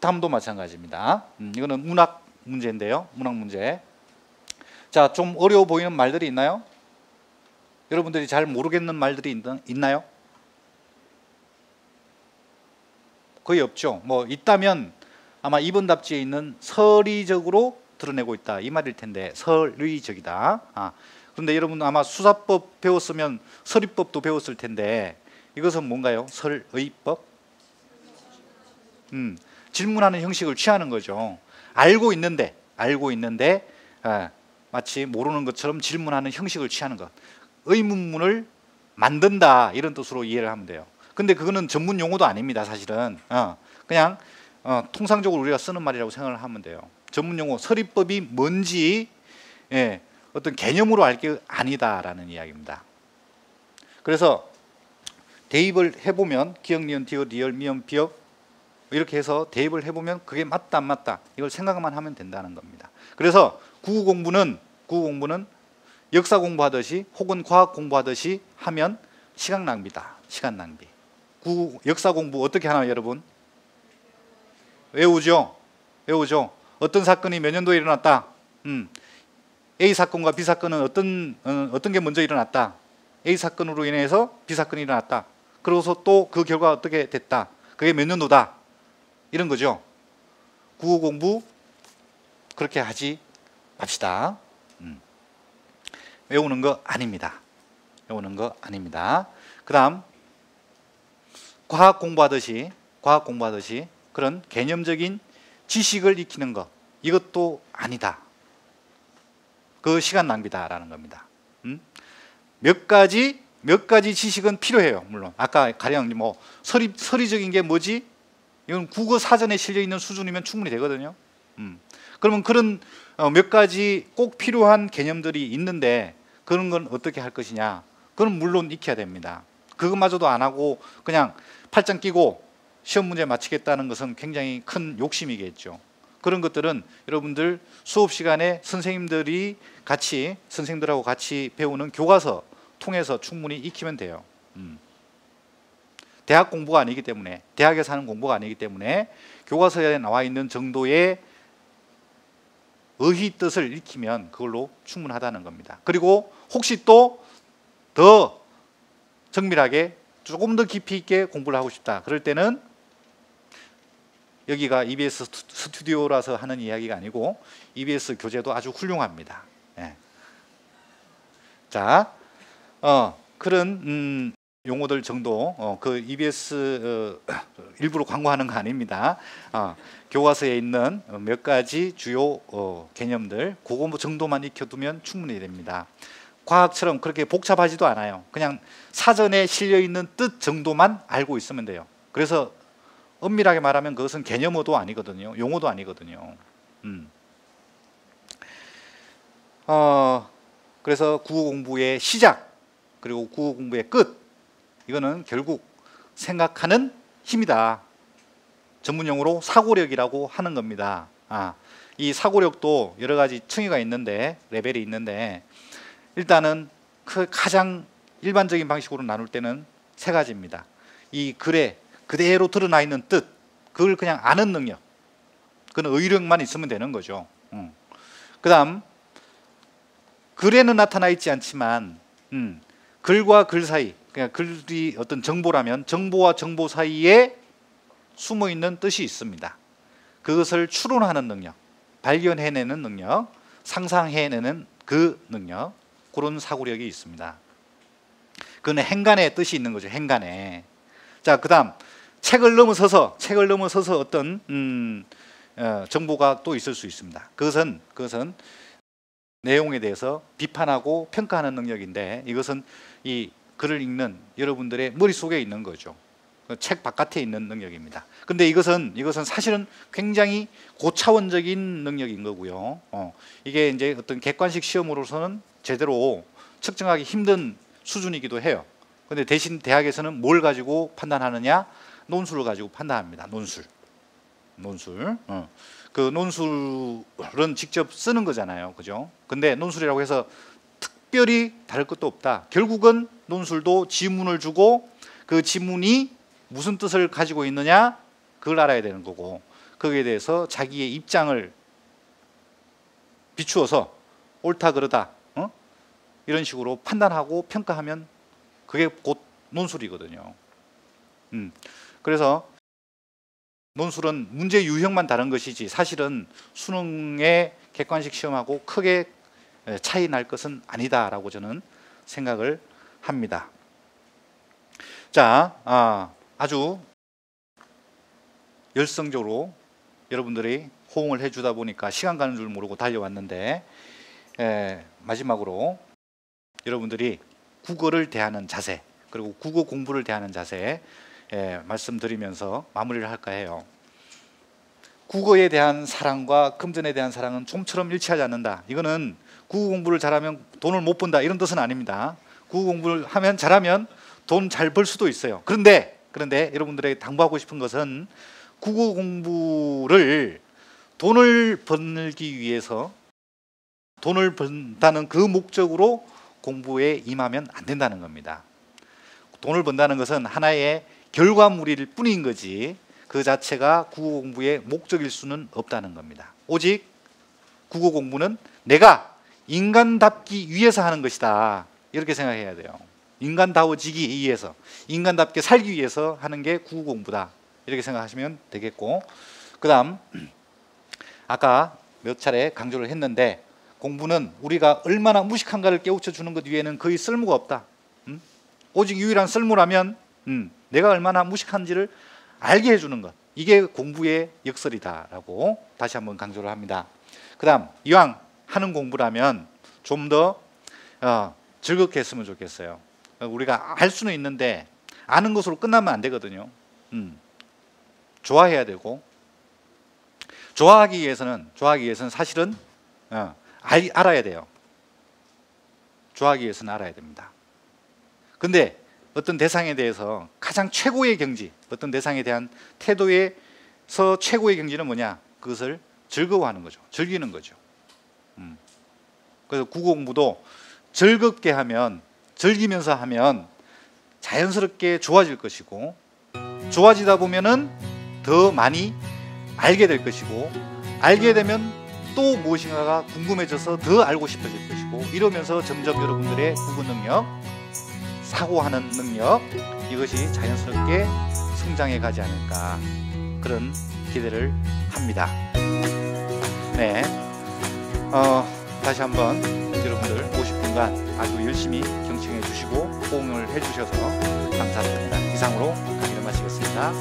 다음도 마찬가지입니다. 이거는 문학 문제인데요. 문학 문제. 자, 좀 어려워 보이는 말들이 있나요? 여러분들이 잘 모르겠는 말들이 있나요? 거의 없죠. 뭐 있다면 아마 이번 답지에 있는 서리적으로 드러내고 있다 이 말일 텐데 서리적이다. 그런데 여러분 아마 수사법 배웠으면 서리법도 배웠을 텐데 이것은 뭔가요? 설의법? 질문하는 형식을 취하는 거죠. 알고 있는데 마치 모르는 것처럼 질문하는 형식을 취하는 것. 의문문을 만든다 이런 뜻으로 이해를 하면 돼요. 근데 그거는 전문 용어도 아닙니다. 사실은 그냥 통상적으로 우리가 쓰는 말이라고 생각을 하면 돼요. 전문 용어 서리법이 뭔지 어떤 개념으로 알 게 아니다라는 이야기입니다. 그래서 대입을 해보면 기역, 니은, 디귿, 리을, 미음, 비읍 이렇게 해서 대입을 해보면 그게 맞다 안 맞다 이걸 생각만 하면 된다는 겁니다. 그래서 국어 공부는 역사 공부하듯이 혹은 과학 공부하듯이 하면 시간 낭비다. 시간 낭비. 역사 공부 어떻게 하나요, 여러분? 외우죠. 어떤 사건이 몇 년도에 일어났다. A 사건과 B 사건은 어떤 게 먼저 일어났다. A 사건으로 인해서 B 사건이 일어났다. 그러고서 또 그 결과가 어떻게 됐다. 그게 몇 년도다. 이런 거죠. 국어 공부 그렇게 하지 맙시다. 외우는 거 아닙니다. 그 다음 과학 공부하듯이 그런 개념적인 지식을 익히는 것 이것도 아니다. 그 시간 낭비다라는 겁니다. 몇 가지 지식은 필요해요. 물론 아까 가령 뭐 서리적인 게 뭐지? 이건 국어 사전에 실려 있는 수준이면 충분히 되거든요. 그러면 그런 몇 가지 꼭 필요한 개념들이 있는데 그런 건 어떻게 할 것이냐? 그건 물론 익혀야 됩니다. 그것마저도 안 하고 그냥 팔짱 끼고 시험 문제 맞히겠다는 것은 굉장히 큰 욕심이겠죠. 그런 것들은 여러분들 수업 시간에 선생님들하고 같이 배우는 교과서 통해서 충분히 익히면 돼요. 대학 공부가 아니기 때문에, 대학에서 하는 공부가 아니기 때문에 교과서에 나와 있는 정도의 의의 뜻을 익히면 그걸로 충분하다는 겁니다. 그리고 혹시 또 더 정밀하게 조금 더 깊이 있게 공부를 하고 싶다. 그럴 때는 여기가 EBS 스튜디오라서 하는 이야기가 아니고 EBS 교재도 아주 훌륭합니다. 자, 그런 용어들 정도 그 EBS 일부러 광고하는 거 아닙니다. 교과서에 있는 몇 가지 주요 개념들 그거 정도만 익혀두면 충분히 됩니다. 과학처럼 그렇게 복잡하지도 않아요. 그냥 사전에 실려있는 뜻 정도만 알고 있으면 돼요. 그래서 엄밀하게 말하면 그것은 개념어도 아니거든요. 용어도 아니거든요. 그래서 국어 공부의 시작 그리고 국어 공부의 끝 이거는 결국 생각하는 힘이다. 전문용어로 사고력이라고 하는 겁니다. 이 사고력도 여러 가지 층위가 있는데, 레벨이 있는데, 일단은 그 가장 일반적인 방식으로 나눌 때는 세 가지입니다. 이 글에 그대로 드러나 있는 뜻, 그걸 그냥 아는 능력, 그건 의력만 있으면 되는 거죠. 그 다음, 글에는 나타나 있지 않지만 글과 글 사이, 그냥 글이 어떤 정보라면 정보와 정보 사이에 숨어 있는 뜻이 있습니다. 그것을 추론하는 능력, 발견해내는 능력, 상상해내는 그 능력, 그런 사고력이 있습니다. 그건 행간의 뜻이 있는 거죠. 행간에. 자, 그 다음 책을 넘어서서 어떤 정보가 또 있을 수 있습니다. 그것은 내용에 대해서 비판하고 평가하는 능력인데, 이것은 이 글을 읽는 여러분들의 머릿속에 있는 거죠. 책 바깥에 있는 능력입니다. 근데 이것은 사실은 굉장히 고차원적인 능력인 거고요. 이게 이제 어떤 객관식 시험으로서는 제대로 측정하기 힘든 수준이기도 해요. 근데 대신 대학에서는 뭘 가지고 판단하느냐? 논술을 가지고 판단합니다. 논술. 그 논술은 직접 쓰는 거잖아요. 그죠? 근데 논술이라고 해서 특별히 다를 것도 없다. 결국은 논술도 지문을 주고 그 지문이 무슨 뜻을 가지고 있느냐, 그걸 알아야 되는 거고, 거기에 대해서 자기의 입장을 비추어서 옳다 그러다 이런 식으로 판단하고 평가하면 그게 곧 논술이거든요. 그래서 논술은 문제 유형만 다른 것이지 사실은 수능의 객관식 시험하고 크게 차이 날 것은 아니다라고 저는 생각을 합니다. 자, 아주 열성적으로 여러분들이 호응을 해주다 보니까 시간 가는 줄 모르고 달려왔는데, 마지막으로 여러분들이 국어를 대하는 자세, 그리고 국어 공부를 대하는 자세 말씀드리면서 마무리를 할까 해요. 국어에 대한 사랑과 금전에 대한 사랑은 좀처럼 일치하지 않는다. 이거는 국어 공부를 잘하면 돈을 못 번다 이런 뜻은 아닙니다. 국어 공부를 잘하면 돈 잘 벌 수도 있어요. 그런데 여러분들에게 당부하고 싶은 것은 국어 공부를 돈을 벌기 위해서, 돈을 번다는 그 목적으로 공부에 임하면 안 된다는 겁니다. 돈을 번다는 것은 하나의 결과물일 뿐인 거지 그 자체가 국어 공부의 목적일 수는 없다는 겁니다. 오직 국어 공부는 내가 인간답기 위해서 하는 것이다, 이렇게 생각해야 돼요. 인간다워지기 위해서, 인간답게 살기 위해서 하는 게 국어 공부다, 이렇게 생각하시면 되겠고, 그 다음 아까 몇 차례 강조를 했는데, 공부는 우리가 얼마나 무식한가를 깨우쳐 주는 것 외에는 거의 쓸모가 없다. 오직 유일한 쓸모라면 내가 얼마나 무식한지를 알게 해주는 것, 이게 공부의 역설이다라고 다시 한번 강조를 합니다. 그 다음 이왕 하는 공부라면 좀 더 즐겁게 했으면 좋겠어요. 우리가 알 수는 있는데 아는 것으로 끝나면 안 되거든요. 좋아해야 되고, 좋아하기 위해서는 사실은 알아야 돼요. 좋아하기 위해서는 알아야 됩니다. 근데 어떤 대상에 대해서 가장 최고의 경지, 어떤 대상에 대한 태도에서 최고의 경지는 뭐냐? 그것을 즐거워하는 거죠. 즐기는 거죠. 그래서 국어 공부도 즐겁게 하면, 즐기면서 하면 자연스럽게 좋아질 것이고, 좋아지다 보면은 더 많이 알게 될 것이고, 알게 되면 또 무엇인가가 궁금해져서 더 알고 싶어질 것이고, 이러면서 점점 여러분들의 국어 능력, 사고하는 능력, 이것이 자연스럽게 성장해 가지 않을까, 그런 기대를 합니다. 네, 다시 한번 여러분들 50분간 아주 열심히 경청해 주시고 호응을 해 주셔서 감사드립니다. 이상으로 강의를 마치겠습니다.